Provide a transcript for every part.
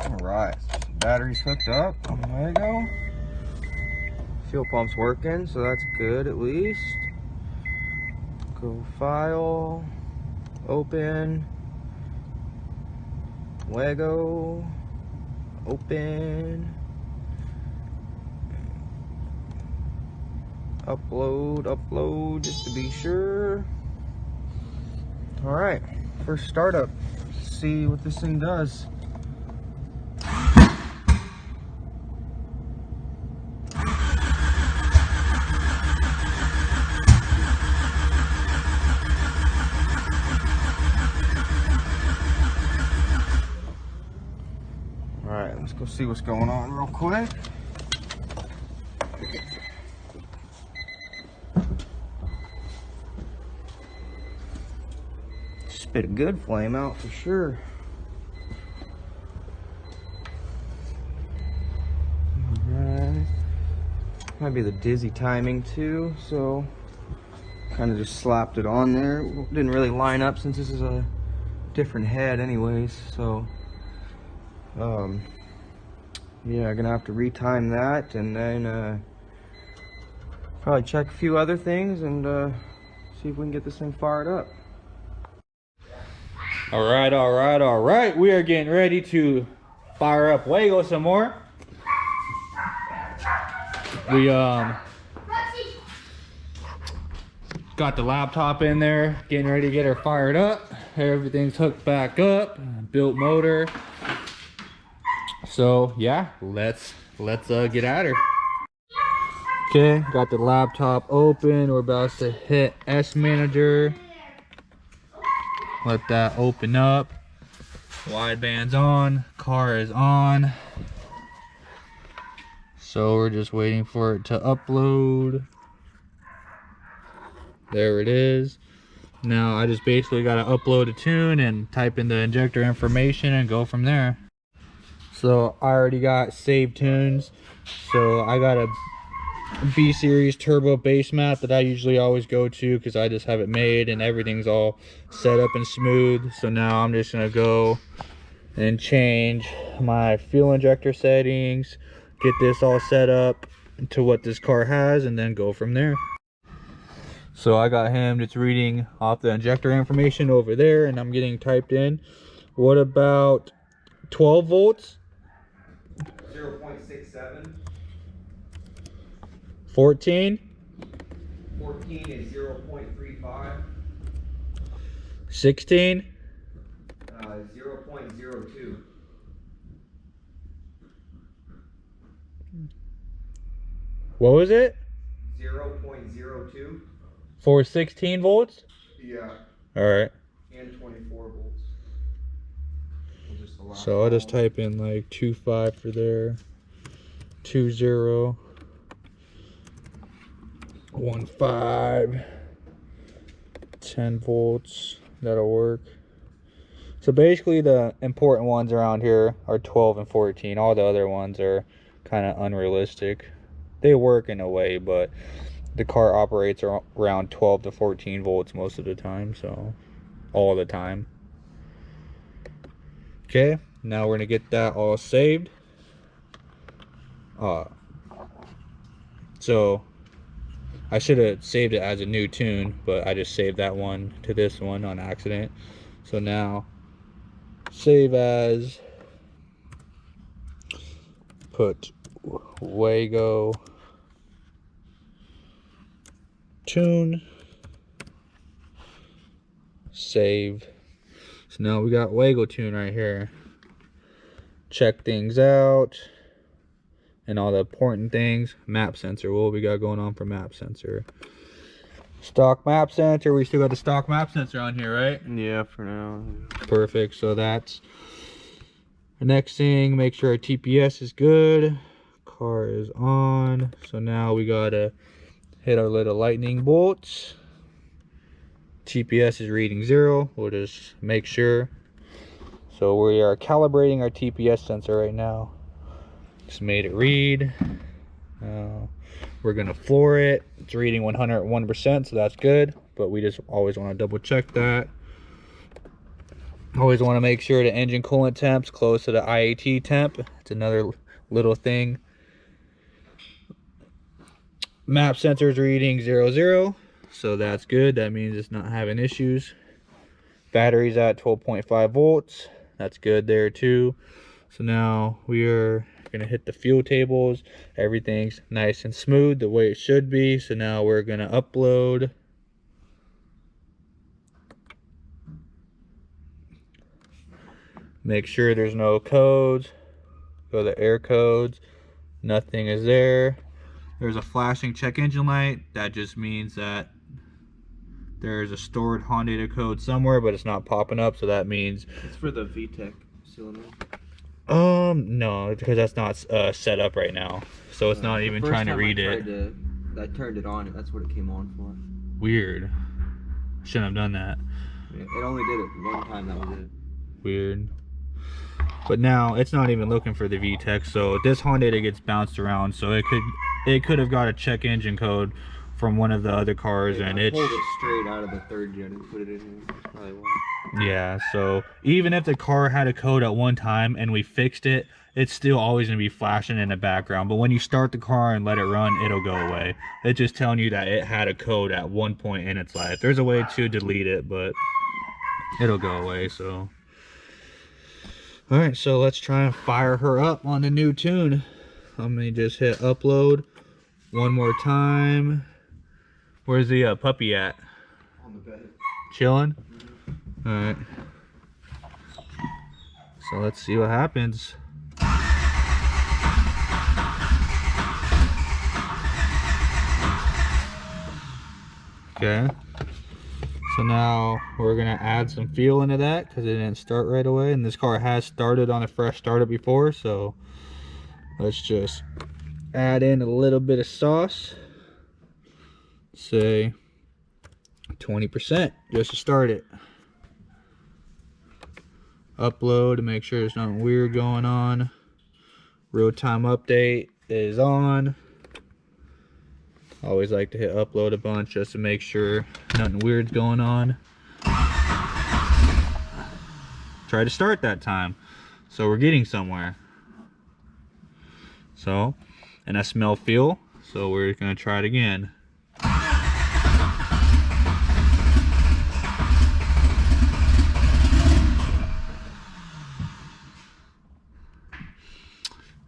All right, battery's hooked up on the Wago. Fuel pump's working, so that's good at least. Go file, open, Wago, open, upload just to be sure. All right, first startup. See what this thing does. Alright, let's go see what's going on real quick. Spit a good flame out for sure. Alright. Might be the dizzy timing too, so kind of just slapped it on there. Didn't really line up since this is a different head anyways, so yeah, I'm gonna have to retime that and then probably check a few other things and see if we can get this thing fired up. All right. We are getting ready to fire up Wago some more. We got the laptop in there, getting ready to get her fired up. Everything's hooked back up, built motor. So yeah, let's get at her. Okay, got the laptop open. We're about to hit S Manager. Let that open up. Wideband's on, car is on. So we're just waiting for it to upload. There it is. Now I just basically got to upload a tune and type in the injector information and go from there. So I already got saved tunes. So I got a B series turbo bass mat that I usually always go to because I just have it made and everything's all set up and smooth. So now I'm just gonna go and change my fuel injector settings, get this all set up to what this car has, and then go from there. So I got him just reading off the injector information over there, and I'm getting typed in. What about 12 volts? 0.67. 14? 14 is 0.35. 16? 0.02. What was it? 0.02. For 16 volts? Yeah. Alright. And 24 volts. So I'll just type in like 2.5 for there. 2.0. 1.5. 10 volts. That'll work. So basically the important ones around here are 12 and 14. All the other ones are kind of unrealistic. They work in a way, but the car operates around 12 to 14 volts most of the time, so all the time. Okay, now we're gonna get that all saved. So I should have saved it as a new tune, but I just saved that one to this one on accident. So now save as, put Wago tune, save. So now we got Wago tune right here. Check things out and all the important things. Map sensor, what we got going on for map sensor? Stock map sensor, we still got the stock map sensor on here, right? Yeah, for now. Perfect. So that's the next thing. Make sure our TPS is good. Car is on. So now we gotta hit our little lightning bolts. TPS is reading 0. We'll just make sure. So we are calibrating our TPS sensor right now. Just made it read. We're gonna floor it. It's reading 101%, so that's good. But we just always want to double check that. Always want to make sure the engine coolant temp's close to the IAT temp. It's another little thing. Map sensor's reading 00, so that's good. That means it's not having issues. Battery's at 12.5 volts. That's good there too. So now we are gonna hit the fuel tables. Everything's nice and smooth the way it should be. So now we're gonna upload. Make sure there's no codes. Go to air codes. Nothing is there. There's a flashing check engine light. That just means that there's a stored Honda data code somewhere, but it's not popping up, so that means It's for the VTEC cylinder. No, because that's not set up right now, so it's not even trying to read it. I turned it on, that's what it came on for. Weird. Shouldn't have done that. It only did it one time, that was it. Weird. But now it's not even looking for the VTEC, so this Honda data gets bounced around, so it could have got a check engine code from one of the other cars, and I it's pulled it straight out of the 3rd gen and put it in here. That's probably why. yeah. So even if the car had a code at one time and we fixed it, it's still always gonna be flashing in the background. But when you start the car and let it run, it'll go away. It's just telling you that it had a code at one point in its life. There's a way to delete it, but it'll go away. So all right, so let's try and fire her up on the new tune. I'm gonna just hit upload one more time. Where's the puppy at? On the bed. Chilling? All right. So let's see what happens. Okay. So now we're gonna add some fuel into that because it didn't start right away, and this car has started on a fresh startup before, so let's just add in a little bit of sauce. Say 20% just to start it. Upload to make sure there's nothing weird going on. Real-time update is on. Always like to hit upload a bunch just to make sure nothing weird's going on. Try to start that time, so we're getting somewhere. So, and I smell fuel, so we're gonna try it again.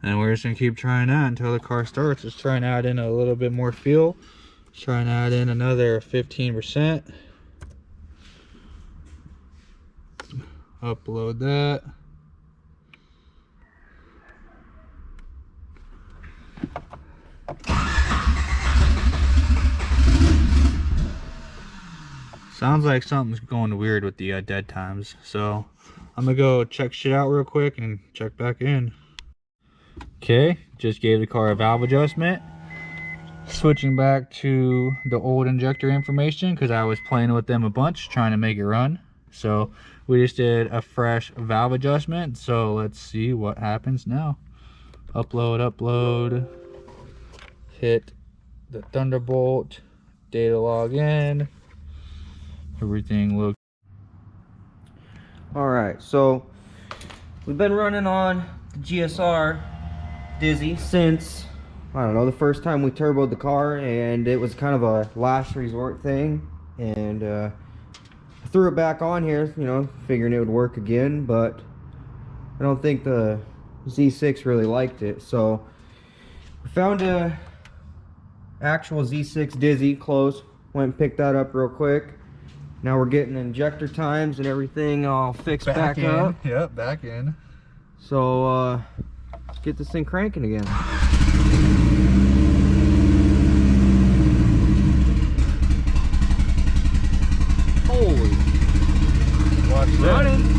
And we're just gonna keep trying that until the car starts. Let's try and add in a little bit more fuel. Let's try and add in another 15%. Upload that. Sounds like something's going weird with the dead times. So I'm gonna go check shit out real quick and check back in. Okay, just gave the car a valve adjustment. Switching back to the old injector information because I was playing with them a bunch trying to make it run. So we just did a fresh valve adjustment. So let's see what happens now. Upload, hit the Thunderbolt, data log in. Everything looks all right. So we've been running on the GSR Dizzy since, I don't know, the first time we turboed the car, and it was kind of a last resort thing, and I threw it back on here, you know, figuring it would work again, but I don't think the Z6 really liked it. So we found a actual Z6 Dizzy close, went and picked that up real quick. Now we're getting injector times and everything all fixed back up. Yep, back in. So let's get this thing cranking again. Holy! Watch that. Running!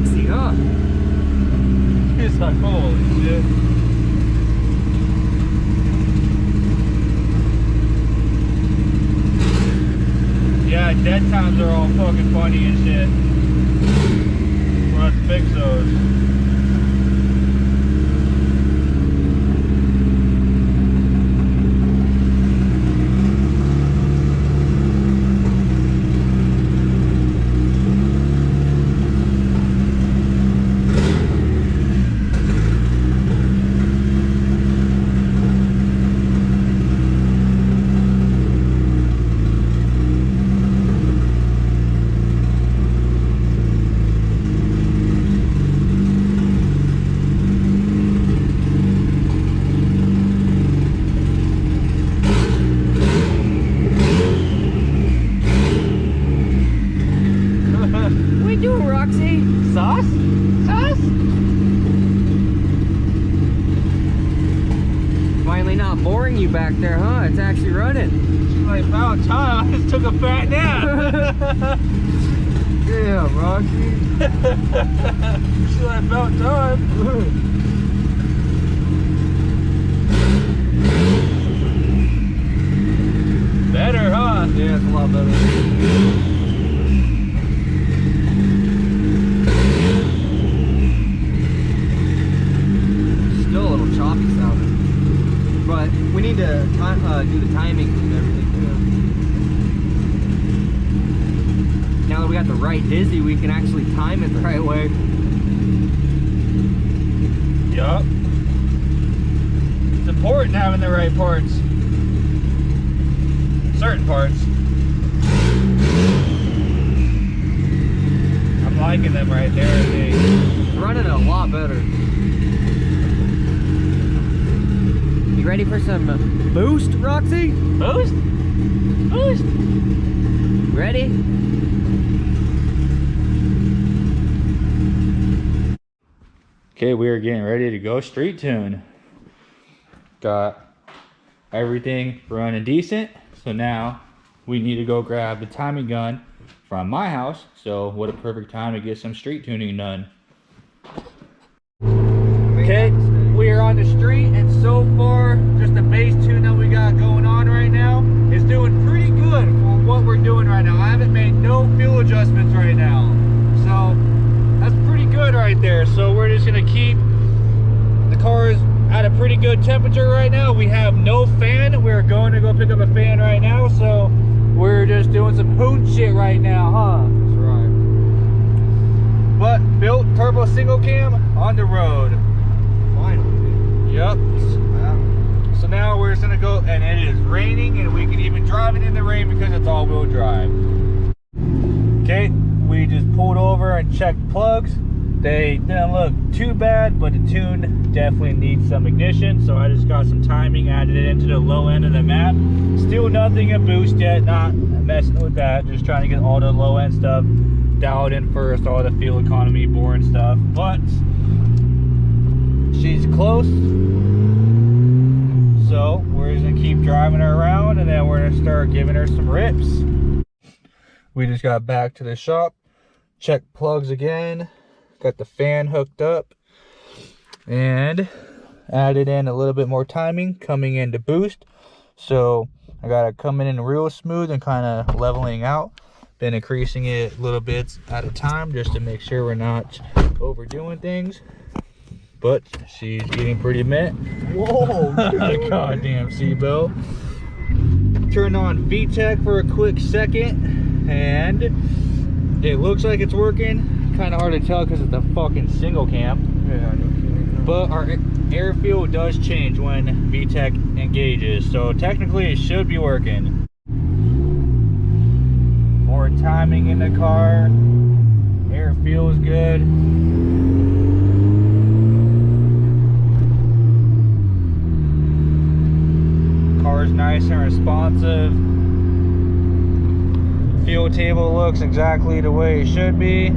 Roxy, huh? It's like, holy shit. Yeah, dead times are all fucking funny and shit. We'll have to fix those. Sauce? Sauce? Finally not boring you back there, huh? It's actually running. She's like, about time. I just took a fat nap. Yeah, Roxy. She's like, about time. Better, huh? Yeah, it's a lot better. Still a little choppy sounding, but we need to do the timing and everything too. Now that we got the right dizzy, we can actually time it the right way. Yup. It's important having the right parts. Certain parts. I'm liking them right there. It's running a lot better. You ready for some boost, Roxy? Boost? Boost? Ready? Okay, we are getting ready to go street tune. Got everything running decent. So now we need to go grab the timing gun from my house. So what a perfect time to get some street tuning done. Okay, we are on the street, and so far just the base tune that we got going on right now is doing pretty good for what we're doing right now. I haven't made no fuel adjustments right now, so that's pretty good right there. So we're just gonna keep the cars at a pretty good temperature right now. We have no fan. We're going to go pick up a fan right now, so we're just doing some hoot shit right now, huh? That's right. But built turbo single cam on the road. Finally. Yep. So now we're just gonna go, and it is raining, and we can even drive it in the rain because it's all-wheel drive. Okay, we just pulled over and checked plugs. They didn't look too bad, but the tune definitely needs some ignition. So I just got some timing, added it into the low end of the map. Still nothing in boost yet, not messing with that. Just trying to get all the low end stuff dialed in first, all the fuel economy, boring stuff. But she's close. So we're just gonna keep driving her around, and then we're gonna start giving her some rips. We just got back to the shop, checked plugs again. Got the fan hooked up and added in a little bit more timing coming into boost. So I got it coming in real smooth and kind of leveling out. Been increasing it little bits at a time just to make sure we're not overdoing things. But she's getting pretty mint. Whoa! Goddamn seatbelt. Turned on VTEC for a quick second and it looks like it's working. Kind of hard to tell because it's a fucking single cam. Yeah, no kidding. But our air fuel does change when VTEC engages, so technically it should be working. More timing in the car. Air feels good. Car's nice and responsive. Fuel table looks exactly the way it should be.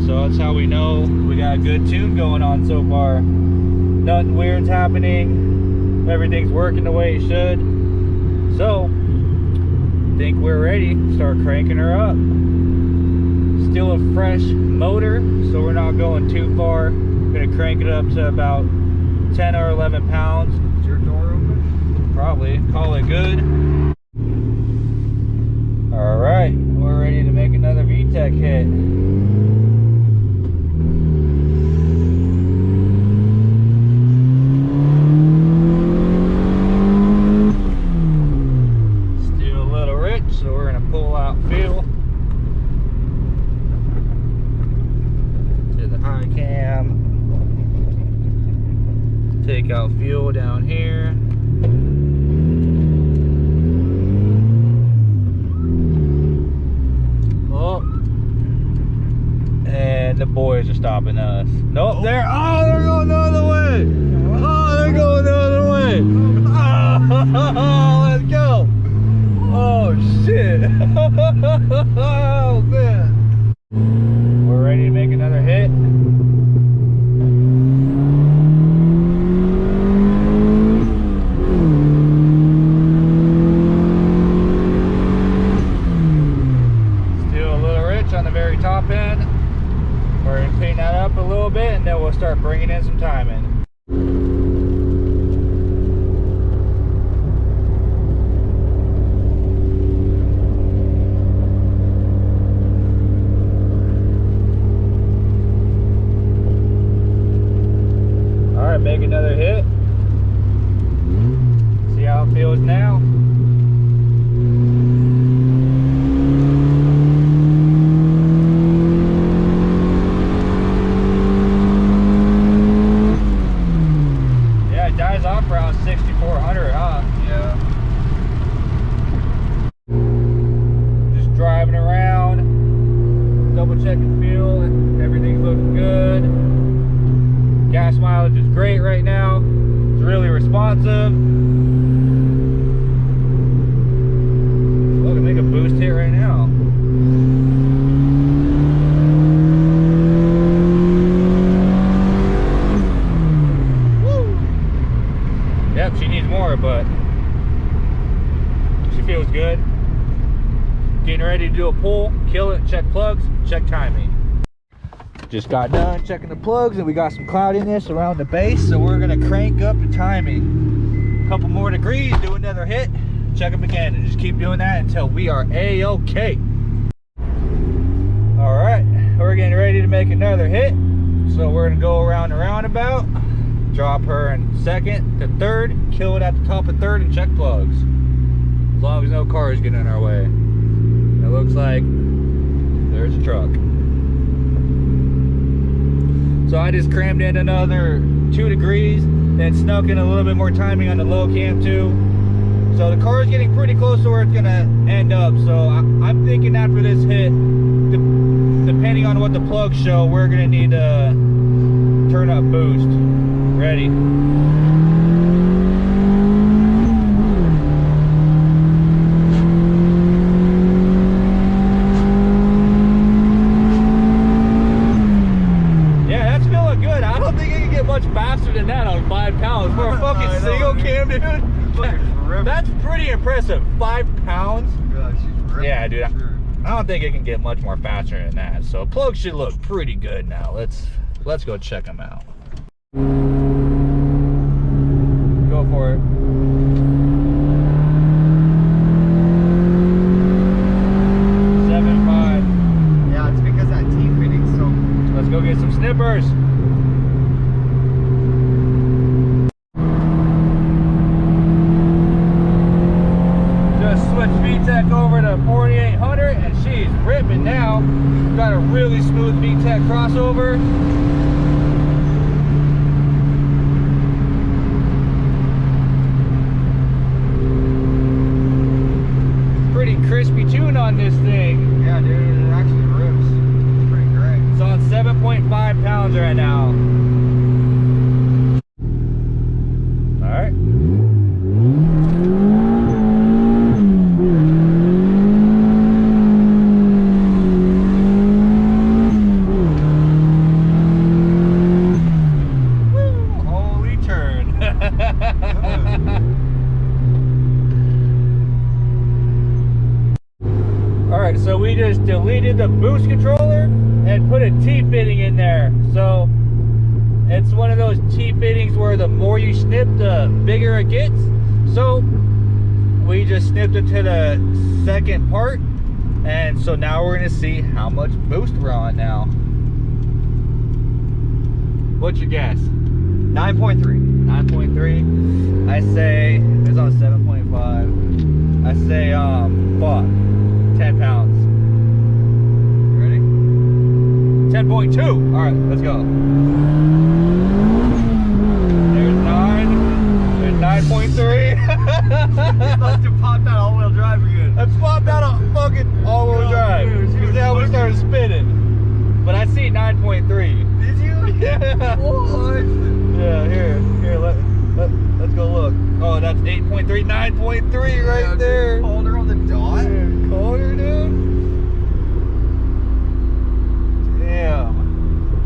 So that's how we know we got a good tune going on so far. Nothing weird's happening. Everything's working the way it should. So, I think we're ready to start cranking her up. Still a fresh motor, so we're not going too far. Gonna crank it up to about 10 or 11 pounds. Is your door open? Probably. Call it good. All right, we're ready to make another VTEC hit. Still a little rich, so we're gonna pull out fuel. To the high cam. Take out fuel down here. Oh, and the boys are stopping us. Nope, they're going the other way. Oh, they're going the other way. Oh, let's go. Oh shit. Oh man. We're ready to make another hit. On the very top end. We're going to clean that up a little bit and then we'll start bringing in some timing. Alright, make another hit. See how it feels now. Around 6,400, huh? Yeah. Just driving around, double checking fuel, everything's looking good. Gas mileage is great right now. It's really responsive. Look, I make a boost hit right now. Yep, she needs more, but she feels good. Getting ready to do a pull, kill it, check plugs, check timing. Just got done checking the plugs and we got some cloudiness around the base, so we're gonna crank up the timing. A couple more degrees, do another hit, check them again, and just keep doing that until we are A-OK. All right, we're getting ready to make another hit. So we're gonna go around the roundabout. Drop her in second to third, kill it at the top of third, and check plugs. As long as no cars get in our way. It looks like there's a truck. So I just crammed in another 2 degrees, then snuck in a little bit more timing on the low cam too. So the car is getting pretty close to where it's gonna end up. So I'm thinking after this hit, depending on what the plugs show, we're gonna need to turn up boost. Ready. Yeah, that's feeling good. I don't think it can get much faster than that on 5 pounds for a fucking single cam, dude. That's pretty impressive. 5 pounds? Yeah, dude. I don't think it can get much more faster than that. So plugs should look pretty good now. Let's go check them out. Go for it. Yeah, it's because that T-fitting, so Let's go get some snippers. Just switch VTEC over to 4800 and she's ripping now. Got a really smooth VTEC crossover. Pretty crispy tune on this thing. yeah, dude, it actually rips. It's pretty great. It's on 7.5 pounds right now. All right. Woo, holy turn. All right, so we just deleted the boost controller. fittings where the more you snip, the bigger it gets. So we just snipped it to the second part, and so now we're gonna see how much boost we're on now. What's your guess? 9.3. 9.3. I say it's on 7.5. I say fuck, 10 pounds. You ready? 10.2. All right, let's go. There's 9. There's 9.3. It must have popped out all-wheel drive again. I popped out a fucking all-wheel drive. Because now we started spinning. But I see 9.3. Did you? Yeah. What? Yeah, here, let's go look. Oh, that's 8.3, 9.3 right there. Called her on the dot. Dude, called her, dude. Damn.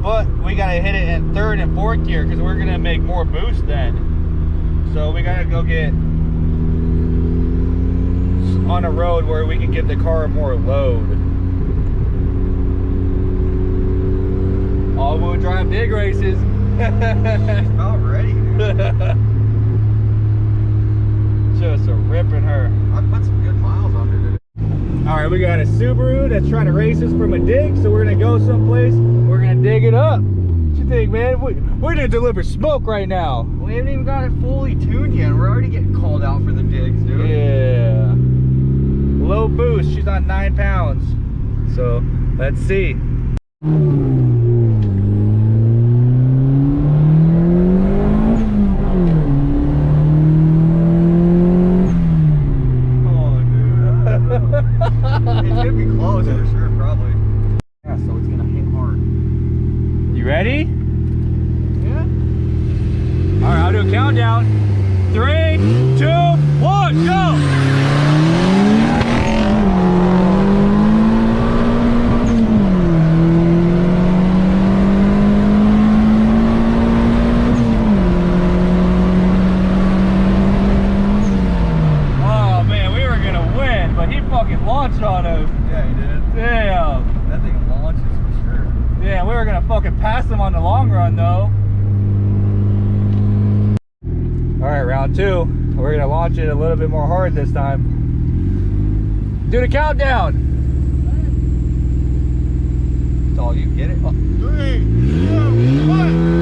But we gotta hit it in third and fourth gear because we're gonna make more boost then. So we gotta go get on a road where we can give the car more load. All-wheel drive big races. About ready, dude. Just a ripping her. I put some good miles on her today. All right, we got a Subaru that's trying to race us from a dig, so we're gonna go someplace. We're gonna dig it up. What you think, man? We're gonna deliver smoke right now. We haven't even got it fully tuned yet. We're already getting called out for the digs, dude. Yeah. Low boost. She's on 9 pounds. So let's see. It's gonna be close for sure, probably. Yeah, so it's gonna hit hard. You ready? Yeah. All right, I'll do a countdown. 3, 2, 1, go! Launched on us. Yeah, he did. Damn. That thing launches for sure. Yeah, we were gonna fucking pass him on the long run though. All right, round 2. We're gonna launch it a little bit more hard this time. Do the countdown. That's all you get it. 3, 2, 1.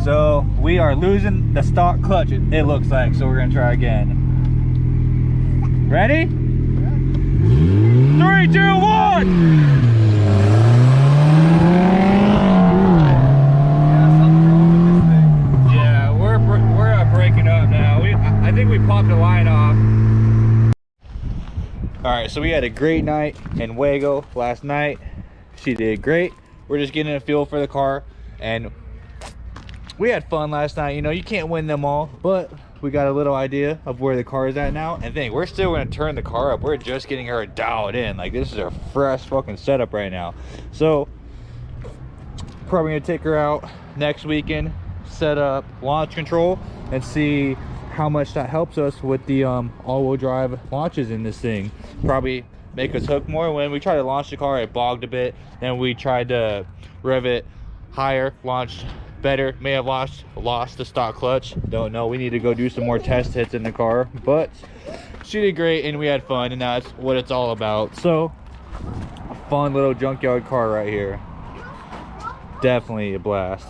So we are losing the stock clutch, it looks like, so we're gonna try again. Ready? 3, 2, 1! Yeah, we're breaking up now. I think we popped the line off. All right, so we had a great night in Wago last night. She did great. We're just getting a feel for the car, and we had fun last night. You know, you can't win them all, but we got a little idea of where the car is at now. And we're still gonna turn the car up. We're just getting her dialed in. Like, this is a fresh fucking setup right now. So probably gonna take her out next weekend, set up launch control, and see how much that helps us with the all-wheel drive launches in this thing. Probably make us hook more. When we tried to launch the car, it bogged a bit. Then we tried to rev it higher, launched better. May have lost the stock clutch, don't know. We need to go do some more test hits in the car, but she did great and we had fun, and that's what it's all about. So a fun little junkyard car right here, definitely a blast.